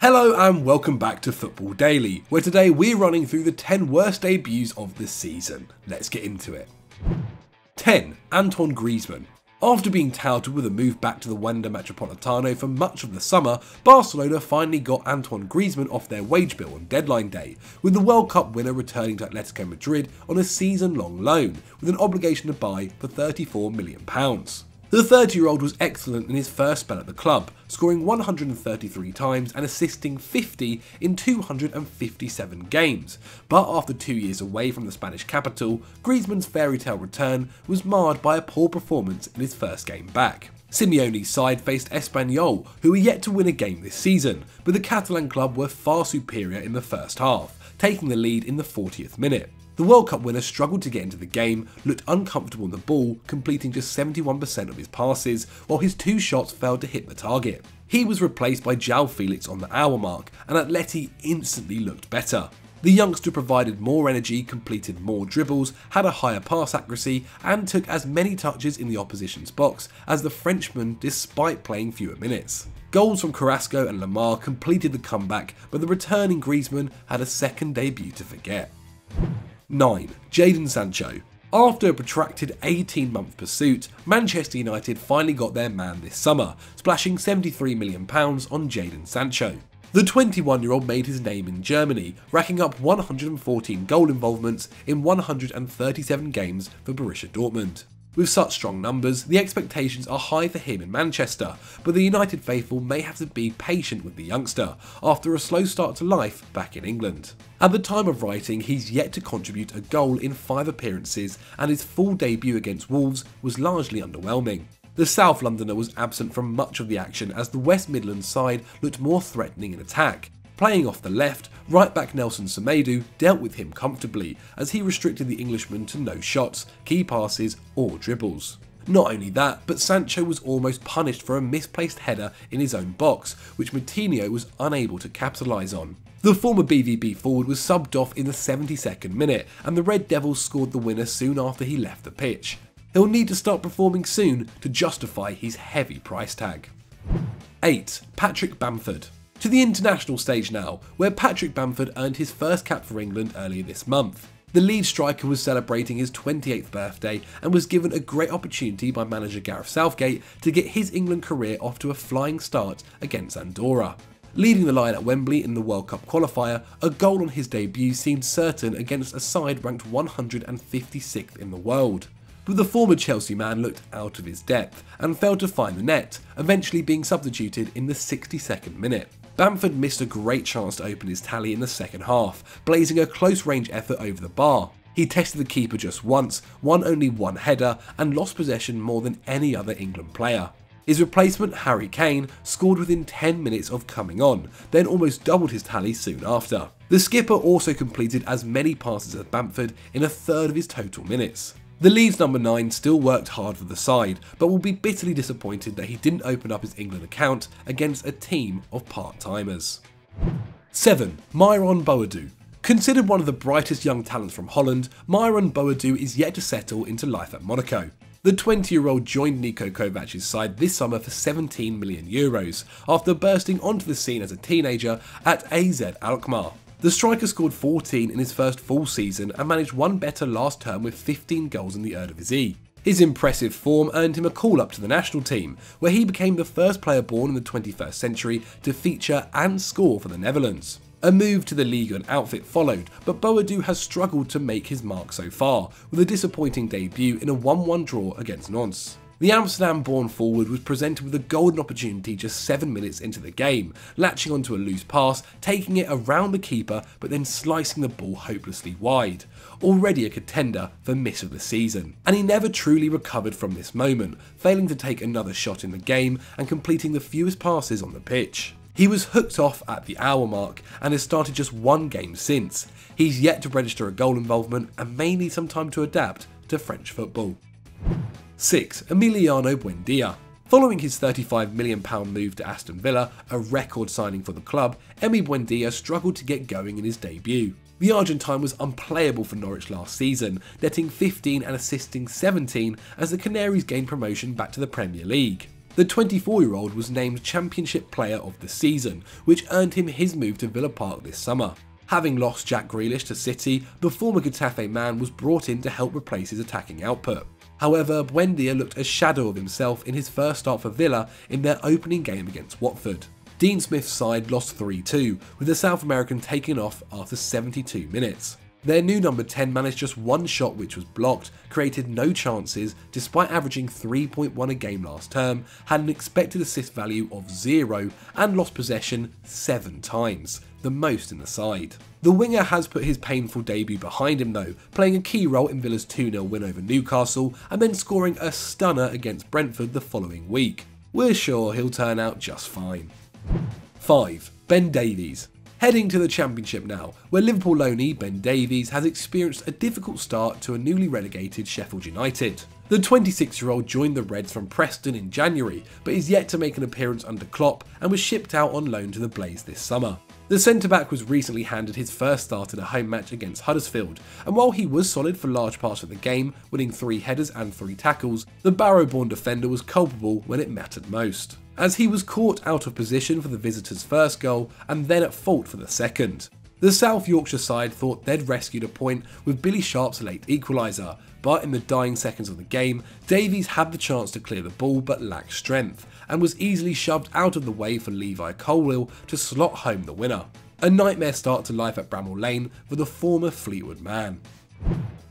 Hello and welcome back to Football Daily, where today we're running through the 10 worst debuts of the season. Let's get into it. 10. Antoine Griezmann. After being touted with a move back to the Wanda Metropolitano for much of the summer, Barcelona finally got Antoine Griezmann off their wage bill on deadline day, with the World Cup winner returning to Atletico Madrid on a season-long loan, with an obligation to buy for £34 million. The 30-year-old was excellent in his first spell at the club, scoring 133 times and assisting 50 in 257 games, but after 2 years away from the Spanish capital, Griezmann's fairy tale return was marred by a poor performance in his first game back. Simeone's side faced Espanyol, who were yet to win a game this season, but the Catalan club were far superior in the first half, taking the lead in the 40th minute. The World Cup winner struggled to get into the game, looked uncomfortable on the ball, completing just 71% of his passes, while his 2 shots failed to hit the target. He was replaced by João Felix on the hour mark, and Atleti instantly looked better. The youngster provided more energy, completed more dribbles, had a higher pass accuracy, and took as many touches in the opposition's box as the Frenchman despite playing fewer minutes. Goals from Carrasco and Lamar completed the comeback, but the returning Griezmann had a second debut to forget. 9. Jadon Sancho. After a protracted 18-month pursuit, Manchester United finally got their man this summer, splashing £73 million on Jadon Sancho. The 21-year-old made his name in Germany, racking up 114 goal involvements in 137 games for Borussia Dortmund. With such strong numbers, the expectations are high for him in Manchester, but the United faithful may have to be patient with the youngster after a slow start to life back in England. At the time of writing, he's yet to contribute a goal in 5 appearances, and his full debut against Wolves was largely underwhelming. The South Londoner was absent from much of the action as the West Midlands side looked more threatening in attack. Playing off the left, right-back Nelson Semedo dealt with him comfortably as he restricted the Englishman to no shots, key passes or dribbles. Not only that, but Sancho was almost punished for a misplaced header in his own box, which Moutinho was unable to capitalise on. The former BVB forward was subbed off in the 72nd minute, and the Red Devils scored the winner soon after he left the pitch. He'll need to start performing soon to justify his heavy price tag. 8. Patrick Bamford. To the international stage now, where Patrick Bamford earned his first cap for England earlier this month. The lead striker was celebrating his 28th birthday and was given a great opportunity by manager Gareth Southgate to get his England career off to a flying start against Andorra. Leading the line at Wembley in the World Cup qualifier, a goal on his debut seemed certain against a side ranked 156th in the world. But the former Chelsea man looked out of his depth and failed to find the net, eventually being substituted in the 62nd minute. Bamford missed a great chance to open his tally in the second half, blazing a close-range effort over the bar. He tested the keeper just once, won only one header, and lost possession more than any other England player. His replacement, Harry Kane, scored within 10 minutes of coming on, then almost doubled his tally soon after. The skipper also completed as many passes as Bamford in a third of his total minutes. The Leeds number 9 still worked hard for the side, but will be bitterly disappointed that he didn't open up his England account against a team of part-timers. 7. Myron Boadu. Considered one of the brightest young talents from Holland, Myron Boadu is yet to settle into life at Monaco. The 20-year-old joined Niko Kovac's side this summer for €17 million, after bursting onto the scene as a teenager at AZ Alkmaar. The striker scored 14 in his first full season and managed one better last term with 15 goals in the Eredivisie. His impressive form earned him a call-up to the national team, where he became the first player born in the 21st century to feature and score for the Netherlands. A move to the Liga and outfit followed, but Boadu has struggled to make his mark so far, with a disappointing debut in a 1-1 draw against Nantes. The Amsterdam-born forward was presented with a golden opportunity just 7 minutes into the game, latching onto a loose pass, taking it around the keeper but then slicing the ball hopelessly wide. Already a contender for miss of the season. And he never truly recovered from this moment, failing to take another shot in the game and completing the fewest passes on the pitch. He was hooked off at the hour mark and has started just 1 game since. He's yet to register a goal involvement and may need some time to adapt to French football. 6. Emiliano Buendia. Following his £35 million move to Aston Villa, a record signing for the club, Emi Buendia struggled to get going in his debut. The Argentine was unplayable for Norwich last season, netting 15 and assisting 17 as the Canaries gained promotion back to the Premier League. The 24-year-old was named Championship Player of the Season, which earned him his move to Villa Park this summer. Having lost Jack Grealish to City, the former Getafe man was brought in to help replace his attacking output. However, Buendia looked a shadow of himself in his first start for Villa in their opening game against Watford. Dean Smith's side lost 3-2, with the South American taking off after 72 minutes. Their new number 10 managed just one shot which was blocked, created no chances despite averaging 3.1 a game last term, had an expected assist value of 0 and lost possession 7 times, the most in the side. The winger has put his painful debut behind him though, playing a key role in Villa's 2-0 win over Newcastle and then scoring a stunner against Brentford the following week. We're sure he'll turn out just fine. 5. Ben Davies. Heading to the Championship now, where Liverpool loanee Ben Davies has experienced a difficult start to a newly relegated Sheffield United. The 26-year-old joined the Reds from Preston in January, but is yet to make an appearance under Klopp and was shipped out on loan to the Blaze this summer. The centre-back was recently handed his first start in a home match against Huddersfield, and while he was solid for large parts of the game, winning 3 headers and 3 tackles, the Barrow-born defender was culpable when it mattered most, as he was caught out of position for the visitors' first goal and then at fault for the second. The South Yorkshire side thought they'd rescued a point with Billy Sharp's late equaliser, but in the dying seconds of the game, Davies had the chance to clear the ball but lacked strength, and was easily shoved out of the way for Levi Colwill to slot home the winner. A nightmare start to life at Bramall Lane for the former Fleetwood man.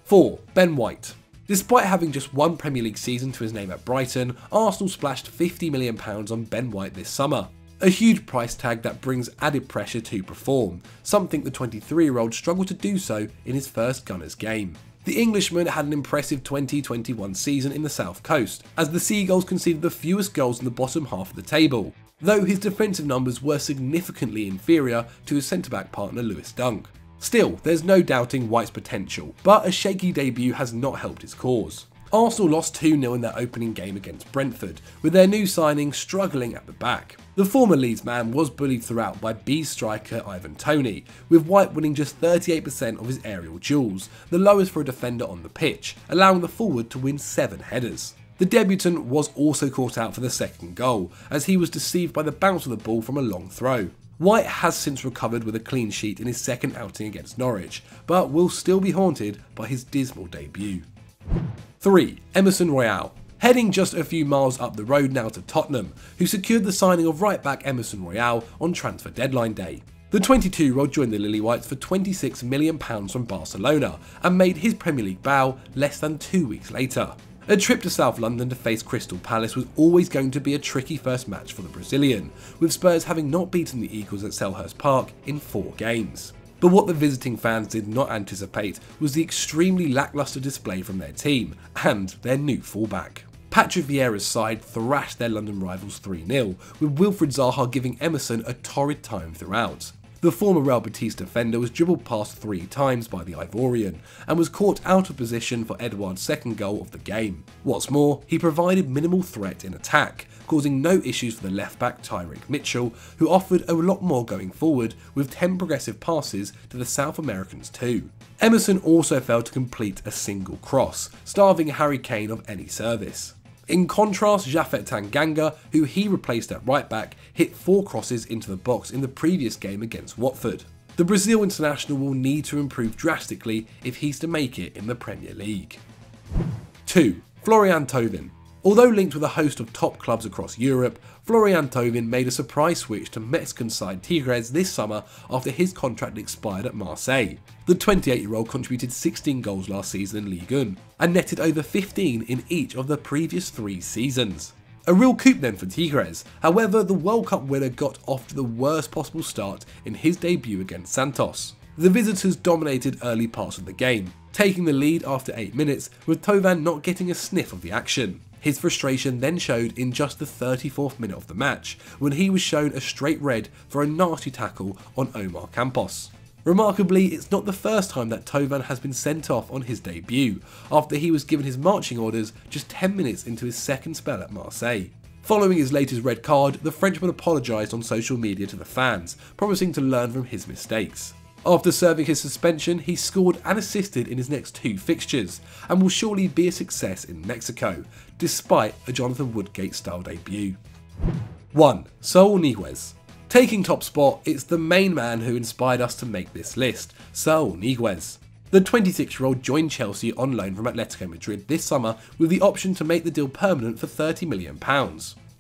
4. Ben White. Despite having just one Premier League season to his name at Brighton, Arsenal splashed £50 million on Ben White this summer. A huge price tag that brings added pressure to perform, something the 23-year-old struggled to do so in his first Gunners game. The Englishman had an impressive 2021 season in the South Coast, as the Seagulls conceded the fewest goals in the bottom half of the table, though his defensive numbers were significantly inferior to his centre-back partner Lewis Dunk. Still, there's no doubting White's potential, but a shaky debut has not helped his cause. Arsenal lost 2-0 in their opening game against Brentford, with their new signing struggling at the back. The former Leeds man was bullied throughout by Bees striker Ivan Toney, with White winning just 38% of his aerial duels, the lowest for a defender on the pitch, allowing the forward to win 7 headers. The debutant was also caught out for the second goal, as he was deceived by the bounce of the ball from a long throw. White has since recovered with a clean sheet in his second outing against Norwich, but will still be haunted by his dismal debut. 3. Emerson Royal. Heading just a few miles up the road now to Tottenham, who secured the signing of right-back Emerson Royal on transfer deadline day. The 22-year-old joined the Lily Whites for £26 million from Barcelona and made his Premier League bow less than 2 weeks later. A trip to South London to face Crystal Palace was always going to be a tricky first match for the Brazilian, with Spurs having not beaten the Eagles at Selhurst Park in 4 games. But what the visiting fans did not anticipate was the extremely lacklustre display from their team and their new fullback. Patrick Vieira's side thrashed their London rivals 3-0, with Wilfried Zaha giving Emerson a torrid time throughout. The former Real Betis defender was dribbled past 3 times by the Ivorian and was caught out of position for Edouard's second goal of the game. What's more, he provided minimal threat in attack, causing no issues for the left-back Tyrick Mitchell, who offered a lot more going forward with 10 progressive passes to the South Americans too. Emerson also failed to complete a single cross, starving Harry Kane of any service. In contrast, Japhet Tanganga, who he replaced at right back, hit 4 crosses into the box in the previous game against Watford. The Brazil international will need to improve drastically if he's to make it in the Premier League. 2. Florian Thauvin. Although linked with a host of top clubs across Europe, Florian Thauvin made a surprise switch to Mexican side Tigres this summer after his contract expired at Marseille. The 28-year-old contributed 16 goals last season in Ligue 1 and netted over 15 in each of the previous 3 seasons. A real coup then for Tigres. However, the World Cup winner got off to the worst possible start in his debut against Santos. The visitors dominated early parts of the game, taking the lead after 8 minutes, with Thauvin not getting a sniff of the action. His frustration then showed in just the 34th minute of the match, when he was shown a straight red for a nasty tackle on Omar Campos. Remarkably, it's not the first time that Thauvin has been sent off on his debut, after he was given his marching orders just 10 minutes into his second spell at Marseille. Following his latest red card, the Frenchman apologised on social media to the fans, promising to learn from his mistakes. After serving his suspension, he scored and assisted in his next 2 fixtures, and will surely be a success in Mexico, despite a Jonathan Woodgate-style debut. 1. Saúl Níguez. Taking top spot, it's the main man who inspired us to make this list, Saúl Níguez. The 26-year-old joined Chelsea on loan from Atletico Madrid this summer with the option to make the deal permanent for £30 million.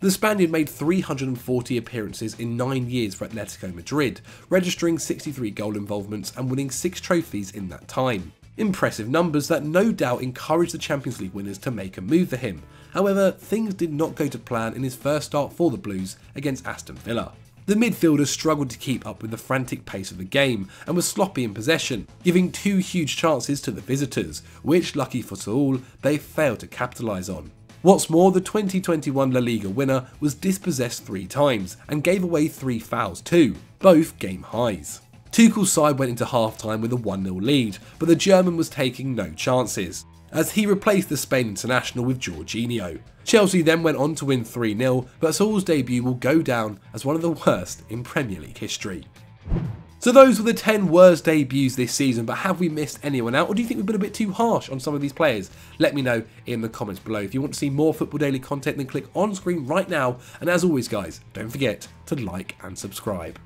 The Spaniard made 340 appearances in 9 years for Atletico Madrid, registering 63 goal involvements and winning 6 trophies in that time. Impressive numbers that no doubt encouraged the Champions League winners to make a move for him. However, things did not go to plan in his first start for the Blues against Aston Villa. The midfielder struggled to keep up with the frantic pace of the game and was sloppy in possession, giving 2 huge chances to the visitors, which, lucky for Saúl, they failed to capitalise on. What's more, the 2021 La Liga winner was dispossessed 3 times and gave away 3 fouls too, both game highs. Tuchel's side went into half-time with a 1-0 lead, but the German was taking no chances, as he replaced the Spain international with Jorginho. Chelsea then went on to win 3-0, but Saúl's debut will go down as one of the worst in Premier League history. So those were the 10 worst debuts this season, but have we missed anyone out, or do you think we've been a bit too harsh on some of these players? Let me know in the comments below. If you want to see more Football Daily content, then click on screen right now, and as always guys, don't forget to like and subscribe.